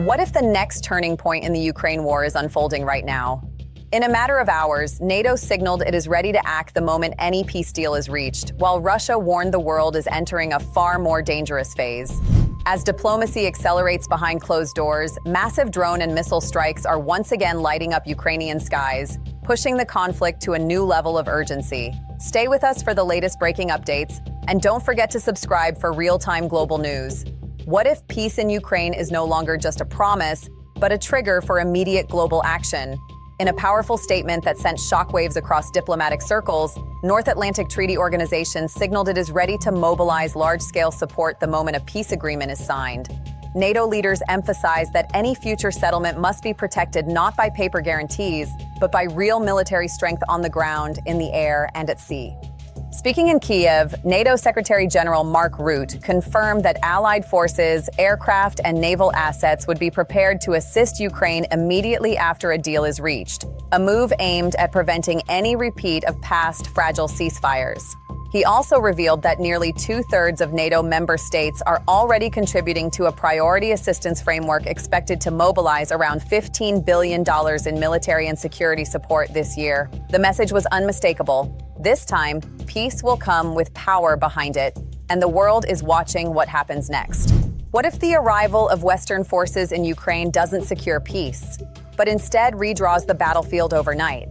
What if the next turning point in the Ukraine war is unfolding right now? In a matter of hours, NATO signaled it is ready to act the moment any peace deal is reached, while Russia warned the world is entering a far more dangerous phase. As diplomacy accelerates behind closed doors, massive drone and missile strikes are once again lighting up Ukrainian skies, pushing the conflict to a new level of urgency. Stay with us for the latest breaking updates, and don't forget to subscribe for real-time global news. What if peace in Ukraine is no longer just a promise, but a trigger for immediate global action? In a powerful statement that sent shockwaves across diplomatic circles, North Atlantic Treaty Organization signaled it is ready to mobilize large-scale support the moment a peace agreement is signed. NATO leaders emphasized that any future settlement must be protected not by paper guarantees, but by real military strength on the ground, in the air, and at sea. Speaking in Kyiv, NATO Secretary General Mark Rutte confirmed that Allied forces, aircraft, and naval assets would be prepared to assist Ukraine immediately after a deal is reached, a move aimed at preventing any repeat of past fragile ceasefires. He also revealed that nearly two-thirds of NATO member states are already contributing to a priority assistance framework expected to mobilize around $15 billion in military and security support this year. The message was unmistakable. This time, peace will come with power behind it, and the world is watching what happens next. What if the arrival of Western forces in Ukraine doesn't secure peace, but instead redraws the battlefield overnight?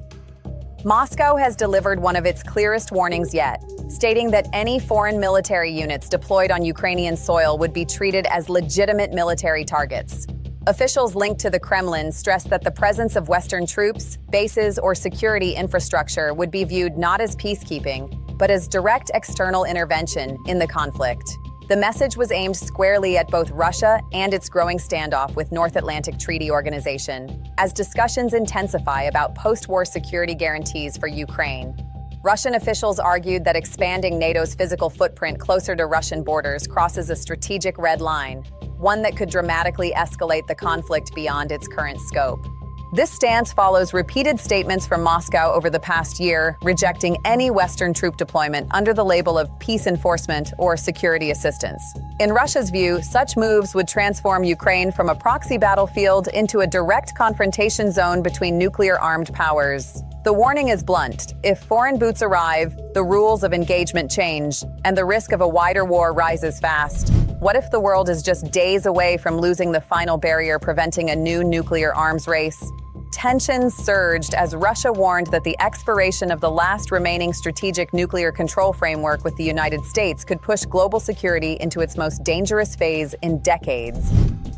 Moscow has delivered one of its clearest warnings yet, stating that any foreign military units deployed on Ukrainian soil would be treated as legitimate military targets. Officials linked to the Kremlin stressed that the presence of Western troops, bases, or security infrastructure would be viewed not as peacekeeping, but as direct external intervention in the conflict. The message was aimed squarely at both Russia and its growing standoff with North Atlantic Treaty Organization, as discussions intensify about post-war security guarantees for Ukraine. Russian officials argued that expanding NATO's physical footprint closer to Russian borders crosses a strategic red line, one that could dramatically escalate the conflict beyond its current scope. This stance follows repeated statements from Moscow over the past year, rejecting any Western troop deployment under the label of peace enforcement or security assistance. In Russia's view, such moves would transform Ukraine from a proxy battlefield into a direct confrontation zone between nuclear-armed powers. The warning is blunt. If foreign boots arrive, the rules of engagement change, and the risk of a wider war rises fast. What if the world is just days away from losing the final barrier preventing a new nuclear arms race? Tensions surged as Russia warned that the expiration of the last remaining strategic nuclear control framework with the United States could push global security into its most dangerous phase in decades.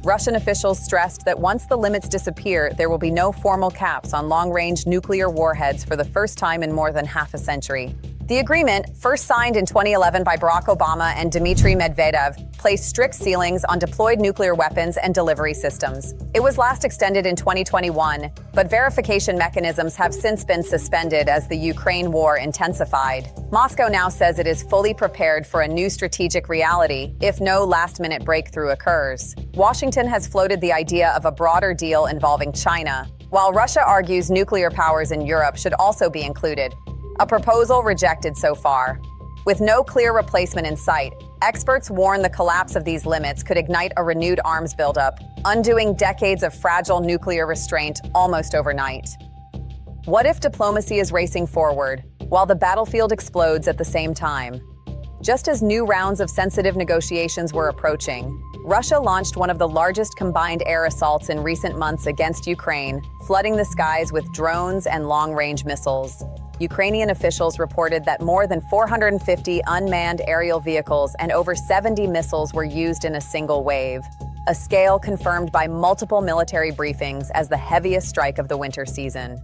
Russian officials stressed that once the limits disappear, there will be no formal caps on long-range nuclear warheads for the first time in more than half a century. The agreement, first signed in 2011 by Barack Obama and Dmitry Medvedev, placed strict ceilings on deployed nuclear weapons and delivery systems. It was last extended in 2021, but verification mechanisms have since been suspended as the Ukraine war intensified. Moscow now says it is fully prepared for a new strategic reality if no last-minute breakthrough occurs. Washington has floated the idea of a broader deal involving China, while Russia argues nuclear powers in Europe should also be included. A proposal rejected so far. With no clear replacement in sight, experts warn the collapse of these limits could ignite a renewed arms buildup, undoing decades of fragile nuclear restraint almost overnight. What if diplomacy is racing forward, while the battlefield explodes at the same time? Just as new rounds of sensitive negotiations were approaching, Russia launched one of the largest combined air assaults in recent months against Ukraine, flooding the skies with drones and long-range missiles. Ukrainian officials reported that more than 450 unmanned aerial vehicles and over 70 missiles were used in a single wave, a scale confirmed by multiple military briefings as the heaviest strike of the winter season.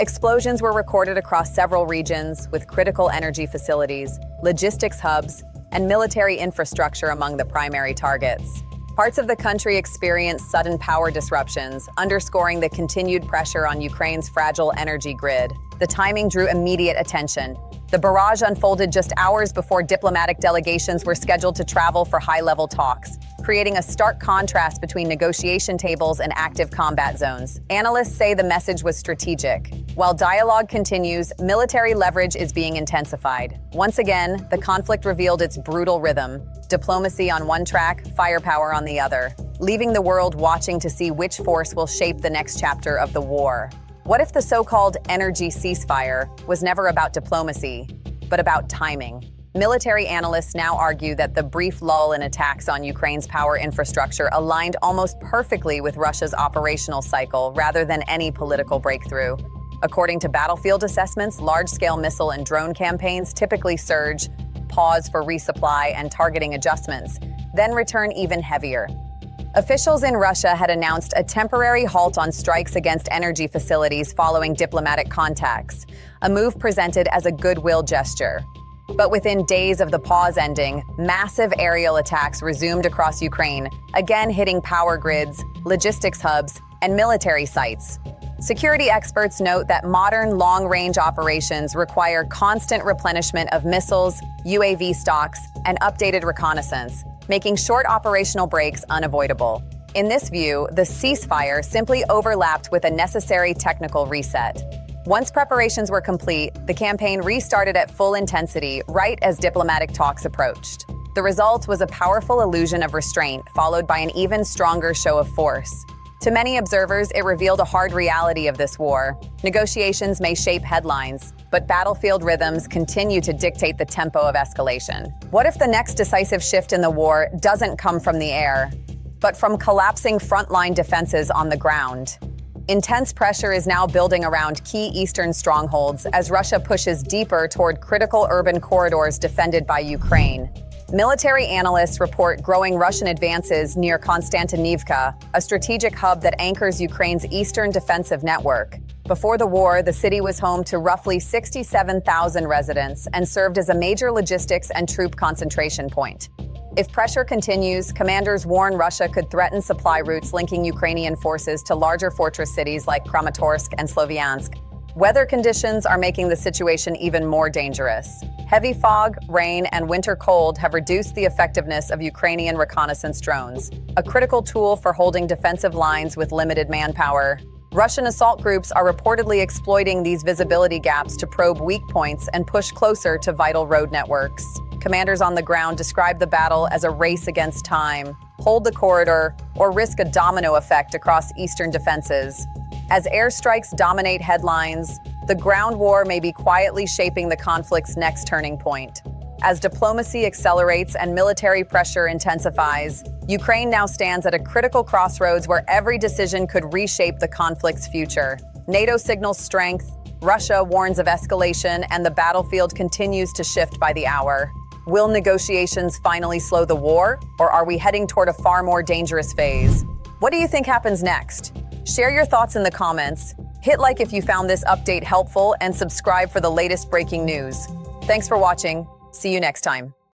Explosions were recorded across several regions, with critical energy facilities, logistics hubs, and military infrastructure among the primary targets. Parts of the country experienced sudden power disruptions, underscoring the continued pressure on Ukraine's fragile energy grid. The timing drew immediate attention. The barrage unfolded just hours before diplomatic delegations were scheduled to travel for high-level talks, creating a stark contrast between negotiation tables and active combat zones. Analysts say the message was strategic. While dialogue continues, military leverage is being intensified. Once again, the conflict revealed its brutal rhythm: diplomacy on one track, firepower on the other, leaving the world watching to see which force will shape the next chapter of the war. What if the so-called energy ceasefire was never about diplomacy, but about timing? Military analysts now argue that the brief lull in attacks on Ukraine's power infrastructure aligned almost perfectly with Russia's operational cycle rather than any political breakthrough. According to battlefield assessments, large-scale missile and drone campaigns typically surge, pause for resupply and targeting adjustments, then return even heavier. Officials in Russia had announced a temporary halt on strikes against energy facilities following diplomatic contacts, a move presented as a goodwill gesture. But within days of the pause ending, massive aerial attacks resumed across Ukraine, again hitting power grids, logistics hubs, and military sites. Security experts note that modern long-range operations require constant replenishment of missiles, UAV stocks, and updated reconnaissance, making short operational breaks unavoidable. In this view, the ceasefire simply overlapped with a necessary technical reset. Once preparations were complete, the campaign restarted at full intensity right as diplomatic talks approached. The result was a powerful illusion of restraint, followed by an even stronger show of force. To many observers, it revealed a hard reality of this war. Negotiations may shape headlines, but battlefield rhythms continue to dictate the tempo of escalation. What if the next decisive shift in the war doesn't come from the air, but from collapsing frontline defenses on the ground? Intense pressure is now building around key eastern strongholds as Russia pushes deeper toward critical urban corridors defended by Ukraine. Military analysts report growing Russian advances near Konstantinivka, a strategic hub that anchors Ukraine's eastern defensive network. Before the war, the city was home to roughly 67,000 residents and served as a major logistics and troop concentration point. If pressure continues, commanders warn Russia could threaten supply routes linking Ukrainian forces to larger fortress cities like Kramatorsk and Sloviansk. Weather conditions are making the situation even more dangerous. Heavy fog, rain, and winter cold have reduced the effectiveness of Ukrainian reconnaissance drones, a critical tool for holding defensive lines with limited manpower. Russian assault groups are reportedly exploiting these visibility gaps to probe weak points and push closer to vital road networks. Commanders on the ground describe the battle as a race against time, hold the corridor, or risk a domino effect across eastern defenses. As airstrikes dominate headlines, the ground war may be quietly shaping the conflict's next turning point. As diplomacy accelerates and military pressure intensifies, Ukraine now stands at a critical crossroads where every decision could reshape the conflict's future. NATO signals strength, Russia warns of escalation, and the battlefield continues to shift by the hour. Will negotiations finally slow the war, or are we heading toward a far more dangerous phase? What do you think happens next? Share your thoughts in the comments. Hit like if you found this update helpful and subscribe for the latest breaking news. Thanks for watching. See you next time.